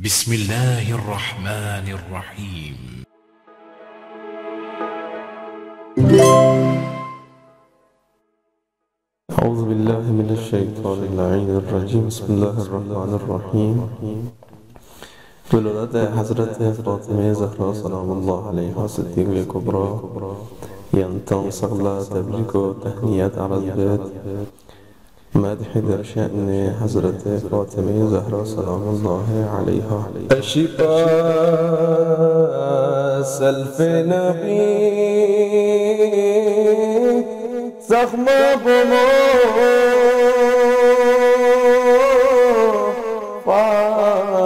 بسم الله الرحمن الرحيم. أعوذ بالله من الشیطان اللعین الرجیم. بسم الله الرحمن الرحیم. ولادت حضرت فاطمه زهرا سلام الله علیها صدیقه کبرا ينتن صلى تبریک و تهنیت على البيت. مدح در شأن حضرت فاطمه زهرا سلام الله علیها. الشفاء سلف نبی زخم بمو فاطمه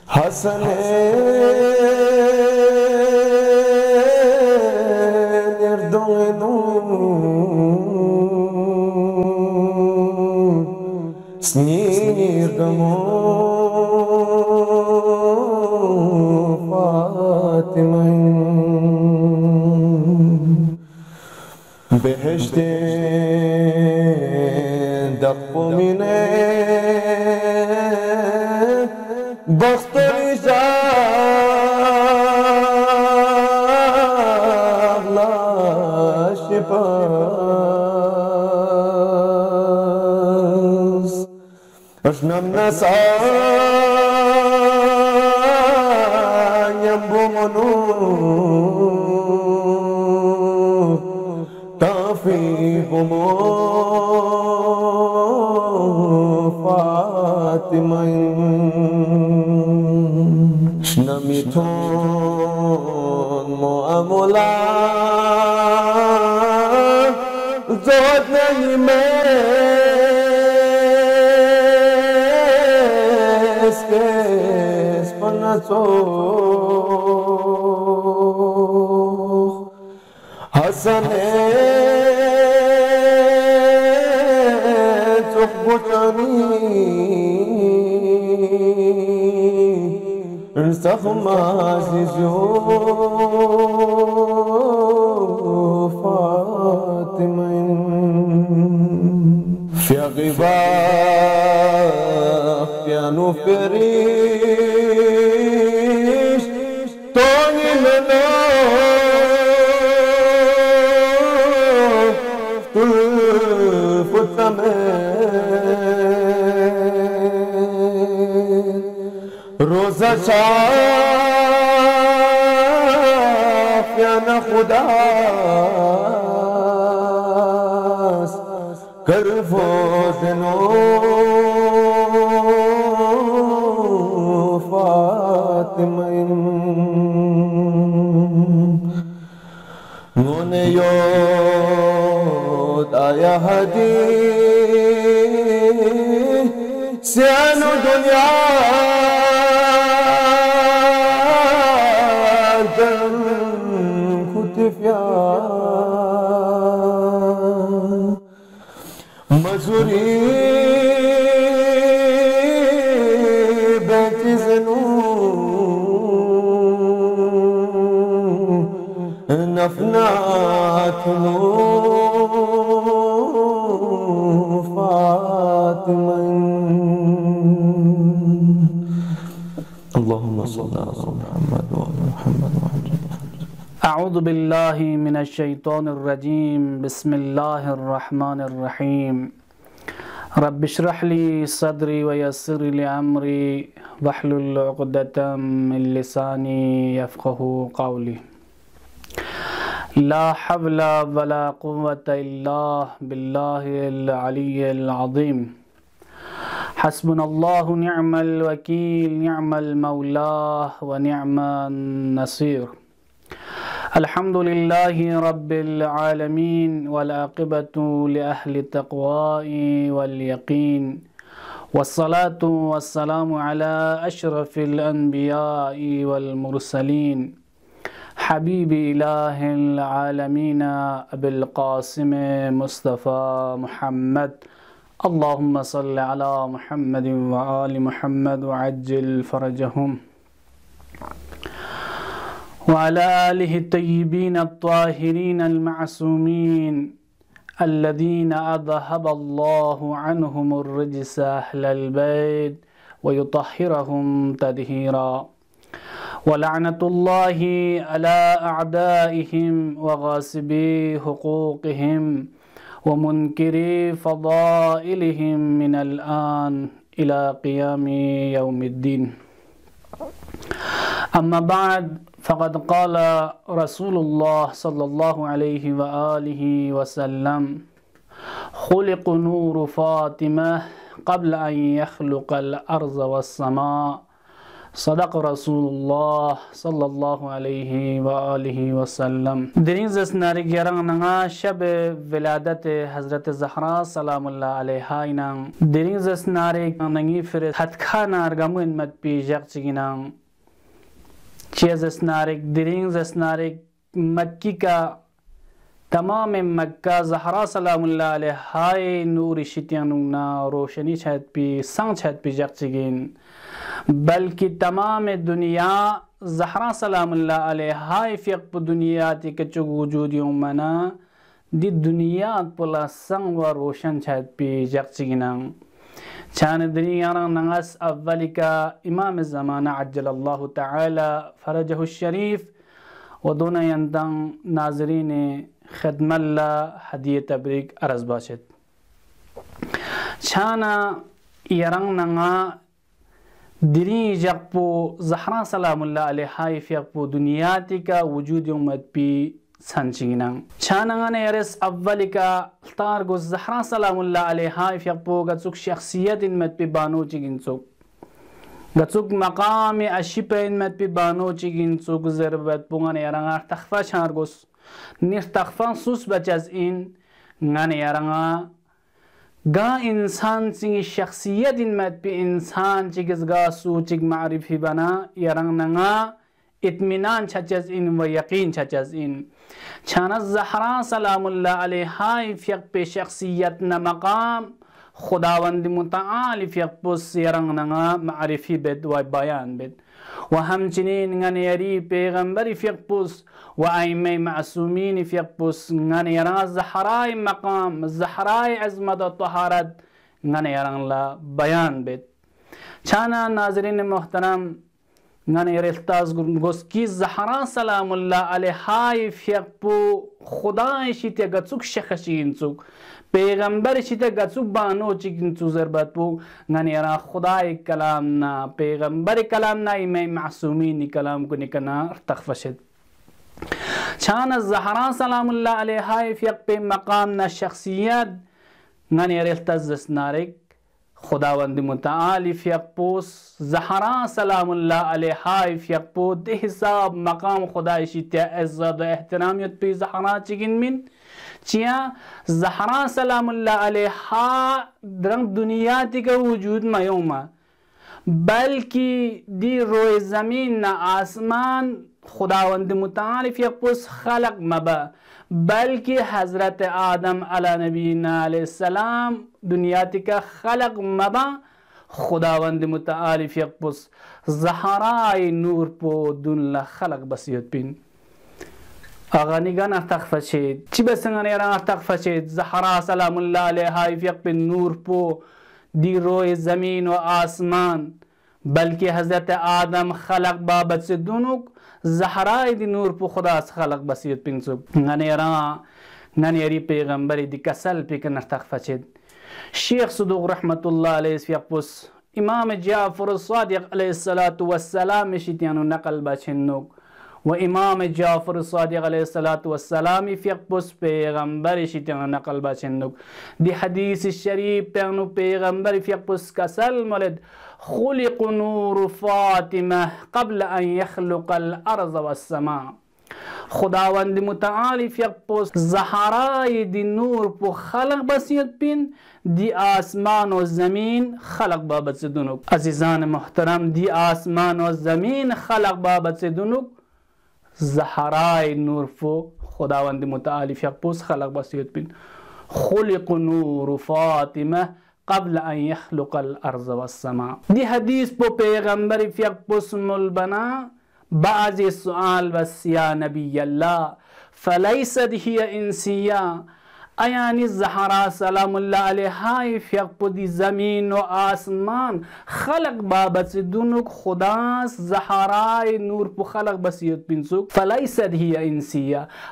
حسن snirgamo Fatıma beheshtin dakpomine bakhtar şahla şifa Aşnam nasayam bumunu tafi bumu Fatıma Aşnamitun muamula zod neyime حسنه تحبطني انسخم عزيزو فاطمة في غباء يا نفريش طاني لنا طلف الثمن روزا شاف يا نخداس كرفوت Fatıma Ngone yod aya hadi Siyanu dunya Dan kutifyan Mazuri نفنات فاطمة اللهم صل على محمد وعلى محمد وعلى أعوذ بالله من الشيطان الرجيم. بسم الله الرحمن الرحيم. رب اشرح لي صدري ويسر لي أمري واحلل عقدة من لساني يفقه قولي. لا حول ولا قوة إلا بالله العلي العظيم. حسبنا الله نعم الوكيل نعم المولى ونعم النصير. الحمد لله رب العالمين والعاقبة لأهل التقوى واليقين والصلاة والسلام على أشرف الأنبياء والمرسلين حبيب إله العالمين أبي القاسم مصطفى محمد. اللهم صل على محمد وآل محمد وعجل فرجهم وعلى آله الطيبين الطاهرين المعصومين الذين أذهب الله عنهم الرجس أهل البيت ويطهرهم تطهيرا ولعنة الله على أعدائهم وغاصبي حقوقهم ومنكري فضائلهم من الآن إلى قيام يوم الدين. أما بعد، فقد قال رسول الله صلى الله عليه وآله وسلم: خلق نور فاطمة قبل أن يخلق الأرض والسماء. صدق رسول الله صلى الله عليه وآله وسلم. درينز ناري جران نغا شب ولادت حضرت زهرا سلام الله عليها إنان درينز ناري نغي فرد حتكا نارغمون مد بيجاق چگنان چیز نارك درينز نارك مكي کا تمام مکہ زہرا سلام اللہ علیہ ہائے نور شتیانونا روشنی چھت پی سنگ چھت پی جگ چگین بلکہ تمام دنیا زہرا سلام اللہ علیہ ہائے فیق پا دنیا تی کچھو وجودیوں منا دی دنیا پلا سنگ و روشن چھت پی جگ چگینان چان دنیا نغس اولی کا امام زمانہ عجل اللہ تعالی فرجہ الشریف و دون ینتن ناظرین خدمة الله هدية تبريك أرز باشد شانا يرننا دري جقبو زهرا سلام الله عليها فيقبو دنياتك وجود يومد بي سانشينا شانا يرس أولك تارغو زهرا سلام الله عليها فيقبو غتسوك شخصية مد بي بانو جيجنسوك غتسوك مقام أشيبين مد بي بانو جيجنسوك زربت بوغان يرننا تخفى شارغوس نستخفان سوس بچاز این غن یارنگا غا انسان چنگی شخصیت مد پی انسان چگز غا سو چگ معرفی بنا یارنگا اطمینان چچاز این و یقین چچاز این چانا زهرا سلام الله علیها فیق پی شخصیت نمقام خداوند متعال فیق پس یارنگا معرفی بد و بیان بد و همچنین غن یاری پیغمبر فیق پس و ائمه معصومین فیق پس غن یارن زهرای مقام زهرای عظمت و طهارت غن یارن لا بیان بید چانا ناظرین محترم غن یارلتاز گوسکی زهرا سلام الله علیها فیق پو خدای شیت گچوک شخشین چوک پیغمبر شیت گچوک بانو چگین چو زربت پو غن یارن خدای کلام نا پیغمبر کلام نا ائمه معصومین کلام کو نکنا تخفشد چان الزهرا سلام الله عليها فيق بي مقامنا شخصيات غني رلتزس نارك خداوند متعال فيق بوس زهرا سلام الله عليها فيق بو ده حساب مقام خدای شیطه عزت و احترامیت پی زهرا چگین من چیا زهرا سلام الله عليها درنگ دنیا تی کا وجود میوما بلکہ دی روی زمین نا آسمان خداوند متعال فیق پس خلق مبا بلکہ حضرت آدم علی نبینا علیہ السلام دنیا کا خلق مبا خداوند متعال فیق پس زهرای نور پو دن خلق بسیت بین اغانی گانا تخفشید چی بسنگانی رانا تخفشید زهرا سلام الله علیها فیق بین نور پو دی روی زمین و آسمان بلکہ حضرت آدم خلق بابت سے دونک زهرای دی نور پو خدا خلق بسیت پینسوک غنی یری پیغمبری دی کسل پیکن ارتخفچید شیخ صدوق رحمت اللہ علیہ فیق پس امام جعفر الصادق علیہ السلام شیطیانو نقل بچنوک و امام جعفر الصادق علیہ السلام فیق پس پیغمبر شیطیانو نقل بچنوک دی حدیث شریف پیغنو پیغمبر فیق پس کسل مولد خلق نور فاطمة قبل أن يخلق الأرض والسماء خداوند متعال فیق پس زهرای دی نور پو خلق بسیت بین دی آسمان و زمین خلق بابت سے دونک عزیزان محترم دی آسمان و زمین خلق بابت سے دونک زهرای نور پو خداوند متعال فیق پس خلق بسیت بین خلق نور فاطمة قبل أن يخلق الأرض والسماء دي حديث بو پیغمبر فيق بسم البنا بعض السؤال بس يا نبي الله فليست هي إنسية ayani Zahra salamullah alaiha fiaq podi zamin و آسمان خلق بابت دونك خداس زهراء نور بو خلق بسيط بنسوك فليست هي إنسية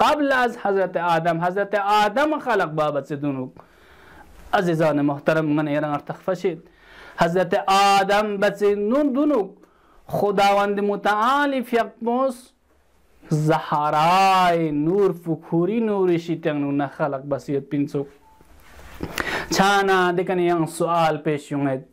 قبل از حضرت آدم خلق بابت سے دونو عزیزان محترم من ایران ارتخفشید حضرت آدم بس نون دونو خداوند متعالی فیقموس زهرای نور فکوری نوری شیطنون خلق بسیت پینسو چانا دیکنی این سوال پیش یونید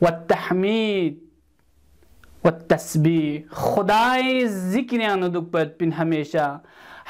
والتحميد والتسبيح خداي ذكر ندوبت بين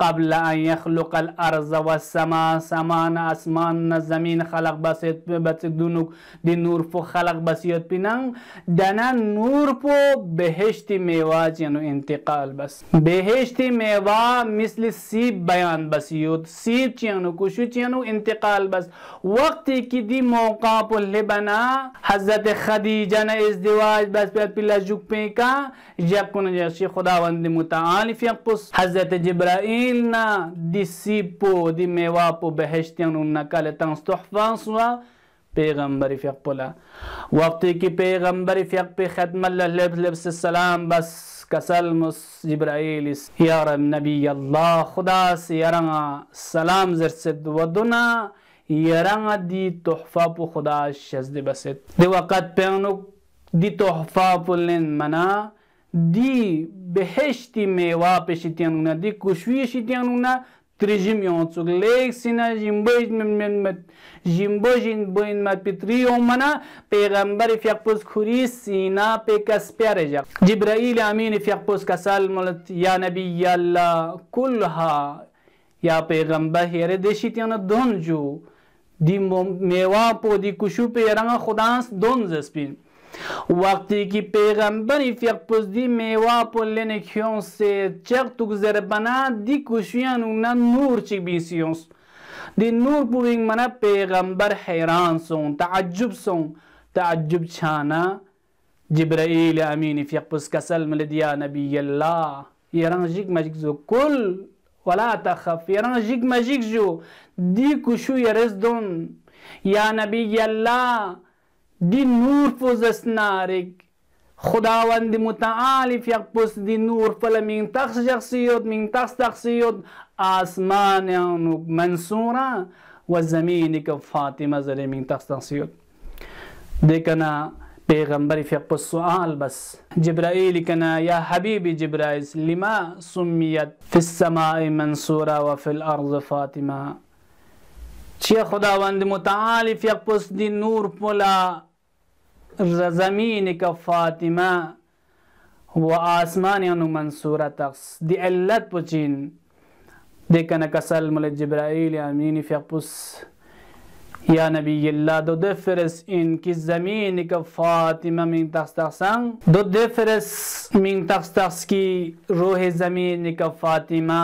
قبل أن يخلق الأرض والسماء سمان أسمان زمين خلق بسيط دونك دي نور فو خلق بسيط بنان دانا نور فو بهشتي ميوات ينو انتقال بس بهشتي ميوا مثل سيب بيان بسيط سيب چيانو كشو چيانو انتقال بس وقت کی دی موقع پر لبنا حضرت خدیجہ نے ازدواج بس پلا جوک پہ کا یکن جشی خداوند متعال فیقس حضرت جبرائیل نا دی سیپو دی میواپو بہشتیانو نکال تنس تحفاظ و پیغمبر فیق پلا وقتی کی پیغمبر فیق پہ ختم اللہ لبس السلام بس کسل مس جبرائیل یا رب نبی اللہ خدا سے یرنگا سلام زرسد ودنا یرنگا دی تحفہ پو خدا شزد بسد دی وقت پیانو دی تحفہ پو لن منا دی بهشتی میوا پشتیانونا دی کشوی شتیانونا ترجم یونسوک لیک سینا جنبوش من جنبوشین مد پتریو منا پیغمبر فیقپوس خوری سینا پی کس پیار جا جبرائیل امین فیقپوس کسال ملت یا نبی اللہ کلها یا پیغمبر ہیرے دیشی تیانا دون جو دی میوا پو دی کشو پی رنگا خدانس دون زسپین وقتی کی پیغمبری فیقپوس دی میوا پلنے کیوں سے چک تگزر بنا دی کشویان اونا نور چک بیسیونس دی نور پوینگ منا پیغمبر حیران سون تعجب چھانا جبرائیل امین فیقپوس کسل ملدیا نبی اللہ یران جک مجک زو کل ولا تخف یران جک مجک جو دی کشو یرز دون یا نبی اللہ دی نور پوزس نارک خداوند متعال فیقپوس دی نور پل من تخص شخصیت من تخص تخصیت آسمان منصورا و زمین کا فاطمہ زر من تخص تخصیت دیکھنا پیغمبر فیقپوس سؤال بس جبرائیل کنا یا حبیب جبرائیل لما سمیت فی السماء منصورا و فی الارض فاطمہ چی خداوند متعال فیقپوس دی نور پلا زمین کا فاطمہ و آسمان یعنی منصورہ تقص دی علت پچین دیکھنا کسل مل جبرائیل امین فیقپوس یا نبی اللہ دو دفرس ان کی زمین کا فاطمہ من تقص تقصان دو دفرس من تقص تقص کی روح زمین کا فاطمہ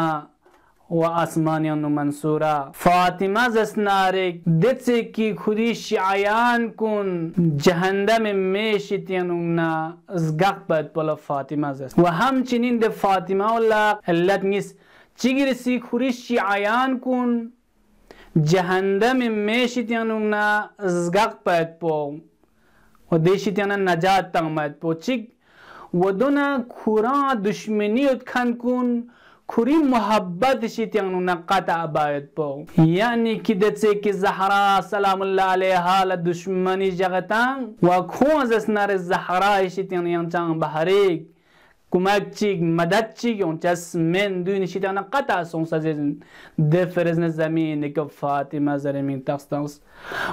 و آسمانیان منصورا فاطمہ زسنارک دت سے کی خودی شعیان کن جہندم میں شتیانونا ازگاق پد پلا فاطمہ زس و ہم چنین دے فاطمہ اللہ نیس چگر سی خودی شعیان کن جہندم میں شتیانونا ازگاق پد پو و دے شتیانا نجات تغمد پو چگ و دونا کھوران دشمنیت کھن کن خوری محبت شتیانونا قطع باید پو یعنی کدت سے کہ زہرا سلام اللہ علیہ دشمنی جگتان و کھون زسنار زہرا شتیانونا چانگ بحریک کمک چیگ مدد چیگ یون چس من دون شتیانا قطع سون سزیزن دفرزن زمین که فاطمه زر من تخص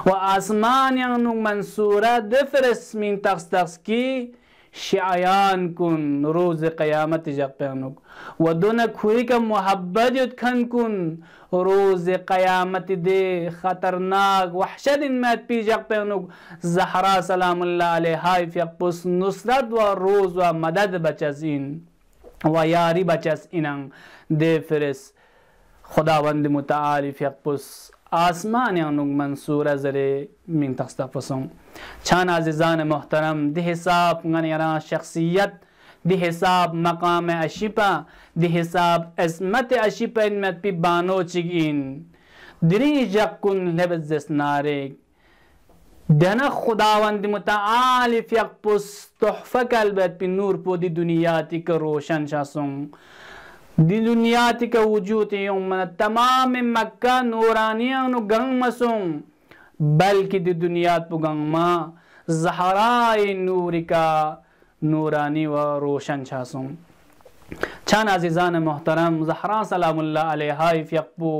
و آسمان یعنی منصورہ دفرز من تخص کی شعیان کن روز قیامت جب پیانک و دون کھوئی کا محبت کھن کن روز قیامت دے خطرناک وحشت انمیت پی جب پیانک زہرا سلام اللہ علیہ فیقپوس نصرت و روز و مدد بچس ان و یاری بچس انن دے فرس خداوند متعالی فیقپوس آسمان یعنی منصورہ زرے من تخصفصوں چھان عزیزان محترم دی حساب غنیران شخصیت دی حساب مقام اشیپا دی حساب عظمت اشیپا انمت پی بانو چگین دری جکن لبز زسنارک دنا خداوند متعالی فیقپوس تحفہ قلبت پی نور پو دی دنیاتی کا روشن شاسوں دی دنیاتی کا وجود یومن تمام مکہ نورانیان گنگ مسوں بلکہ دی دنیات پو گنگ ما زہرائی نوری کا نورانی و روشن شاسوں چھان عزیزان محترم زہرا سلام اللہ علیہ فیقپو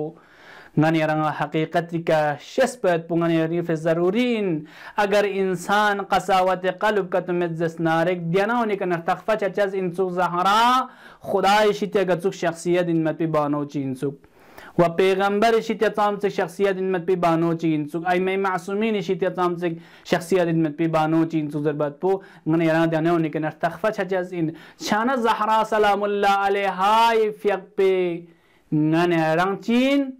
ngani ranga haqiqati ka shespat pungani rif zarurin agar insan qasawat qalb ka tumezz narek dianauni kan takhfa chaz insuk zahra khudai shite gatsuk shakhsiyat in mat bano chinsuk و پیغمبر شیت تامس شخصیت مت پی بانو چین سو ای می معصومین شیت تامس شخصیت مت پی بانو چین سو ضربت پو غن یران دانو نکن تخفت چاز این شان زهرا سلام الله علیها فیق پی غن یران چین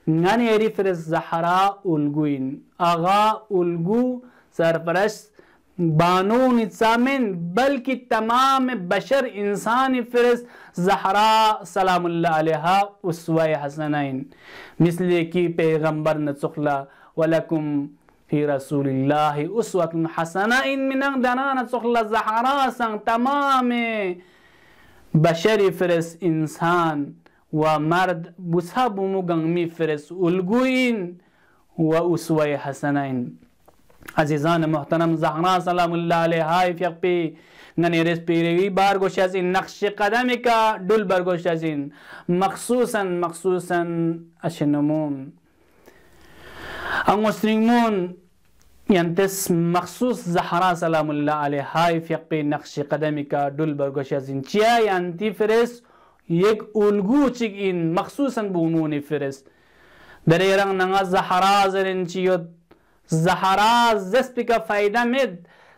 غن یری فر زهرا الگوین آغا الگو سرپرست بانو نظامن بلکہ تمام بشر انسان فرس زہرا سلام اللہ علیہا اسوہ حسنین مثل کی پیغمبر نسخلا ولکم فی رسول اللہ اسوۃ حسنین من دانا نسخلا زہرا سنگ تمام بشر فرس انسان و مرد بساب مگنگمی فرس الگوین و اسوہ حسنین عزیزان محترم زهرا سلام الله علیها فیق پی غنی رس پیروی بار گوش از این نقش قدمی کا دل بر گوش از این مخصوصا اشنمون انگستریمون ینتس مخصوص زهرا سلام الله علیها فیق پی نقش قدمی کا دل بر گوش از این چیا ینتی فرس یک الگو چیک این مخصوصا بومونی فرس در ایران نغا زهرا زرین چیود زهرا زسپی کا فائدہ مد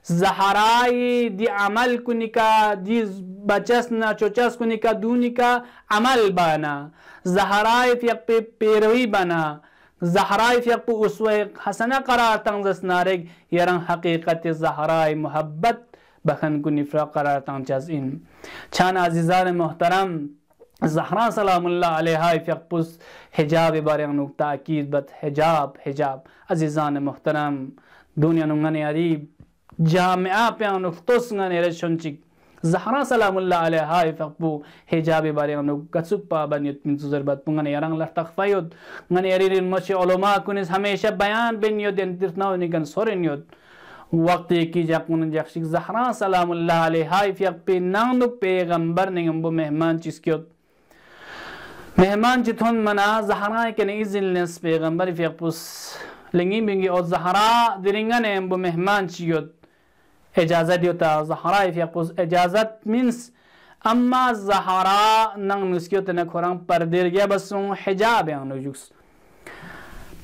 زهرای دی عمل کنی کا دی بچس نا چوچس کنی کا دونی کا عمل بانا زهرای فیق پی پیروی بانا زهرای فیق پی اسوہ حسنہ قرار تنگزس نارگ یران حقیقت زهرای محبت بخن کنی فرا قرار تنگزس این چان عزیزان محترم زهرا سلام الله علیها فیق پس حجاب بارے انو تاکید بت حجاب عزیزان محترم دنیا نغنی عریب جامعہ پہ انو توس غنی رشن چک زهرا سلام الله علیها فیق پو حجاب بارے انو گسوک پا بنیت من ضربت پنگنی یران لفتخفایود غنی عریرین مچ علماء کنیز ہمیشہ بیان بنیود انترتناو نگن سورنیود وقتی کی جاکون جاکشک زهرا سلام الله علیها فیق پی نانو پیغمبر نگم بو مہمان چیز کیود مهمان جتون منا زهرا که نیزل نس پیغمبر فیق پوس لنگی بینگی او زهرا درینگن ام بو مهمان چیود اجازت دیوتا زهرا فیق پوس اجازت منس اما زهرا ننگ نسکیوت نکوران پردرگیا بسون حجاب یانو جوکس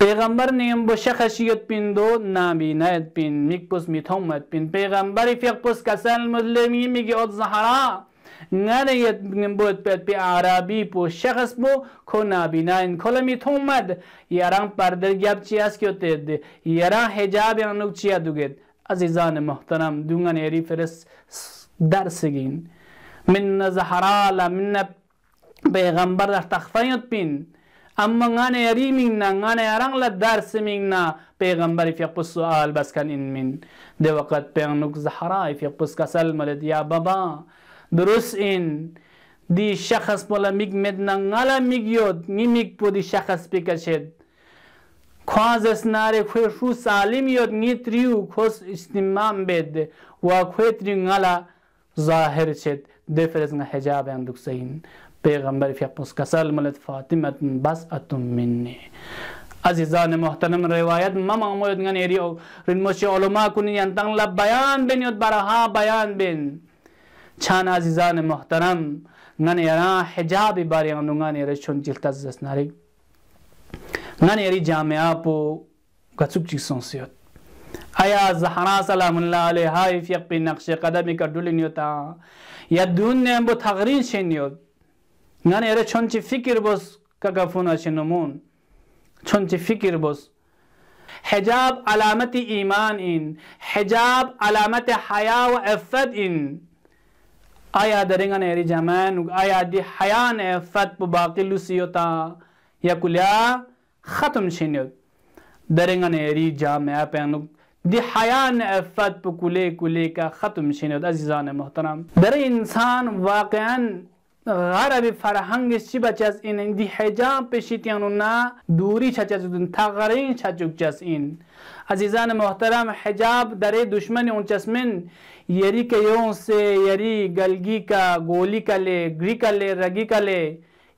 پیغمبر نیم بو شخصیت پین دو نابی نید پین میک پوس میتومت پین پیغمبر فیق پوس کسل مسلمی میگی او زهرا نريت نبوت بي عربي بو شخص بو كنا بيناين كلامي تومد يران پردر جاب چياس كيوتد يران حجاب يانو چيا دوگد عزيزان محترم دونغان يري فرس درسگين من زهرا لا من پیغمبر تخفيت بين اما غان يري منا غان يران لا درس منا پیغمبر في السؤال بس كان ان من ده وقت بيانو زهرا في قص كسل ملد يا بابا درست این دی شخص بالا میگ مدنا غلا میگیود نیمیگ پو دی شخص بکشد خواز اسناره خوی شو سالم یود نیتریو خوز استمام بید و خوی تریو غلا ظاهر شد دفرز غا حجاب اندوک سین پیغمبر فیقوس کسال ملت فاطمت بس اتم منی عزیزان محترم روایت ماما موید غن ایریو رنموشی علماء کنی ینتن لب بیان بین یود برها بیان بین چان عزیزان محترم غنی یران حجاب باری غنو غنی رشون جلتز زسناری غنی یری جامعہ پو گچوک چیسون سیوت آیا زهرا سلام الله علیها فیق پی نقش قدمی کا دولینیوتا یا دون نیم بو تغریل شنیوت غنی یری چون چی فکر بس کگفونا شنمون چون چی فکر بس حجاب علامت ایمان این حجاب علامت حیا و عفت این آیا درنگان ایری جمان آیا دی حیان عفت پو باقی لوسیوتا یا کلیا ختم شنید درنگان ایری جامعہ پینو دی حیان عفت پو کلے کا ختم شنید عزیزان محترم در انسان واقعا غرب فرهنگ چی بچاز این دی حجاب پیشیتیانو نا دوری چچاز دون تغرین چچوک چاز این عزیزان محترم حجاب در دشمن اون چسمن یری که یون سے یری گلگی کا گولی کا لے گری کا لے رگی کا لے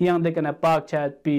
yang de kana pak chat pi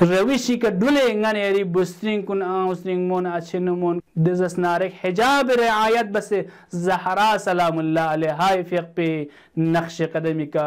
rawishi ka dule ngane eri busring kun usring mon achinumon dezasnarik hijab riayat bas zahra salamullah alaiha fiq pe naqsh qadami ka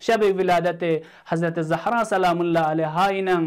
shab wiladat hazrat zahra salamullah alaiha inang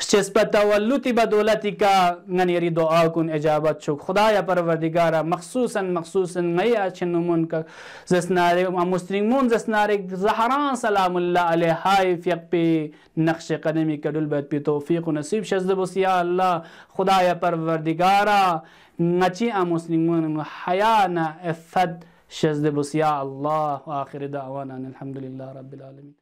شسپا تولتی بدولتی کا غنیری دعا کن اجابت شک خدایا پروردگارا مخصوصا غی اچنمون کا زسنارے مسلمون زسنارے زہران سلام اللہ علیہ فیق پی نقش قدمی کا دلبت پی توفیق و نصیب شزد بس یا اللہ خدایا پروردگارا نچی مسلمون حیانا افت شزد بس یا اللہ. و آخر دعوانا الحمدللہ رب العالمین.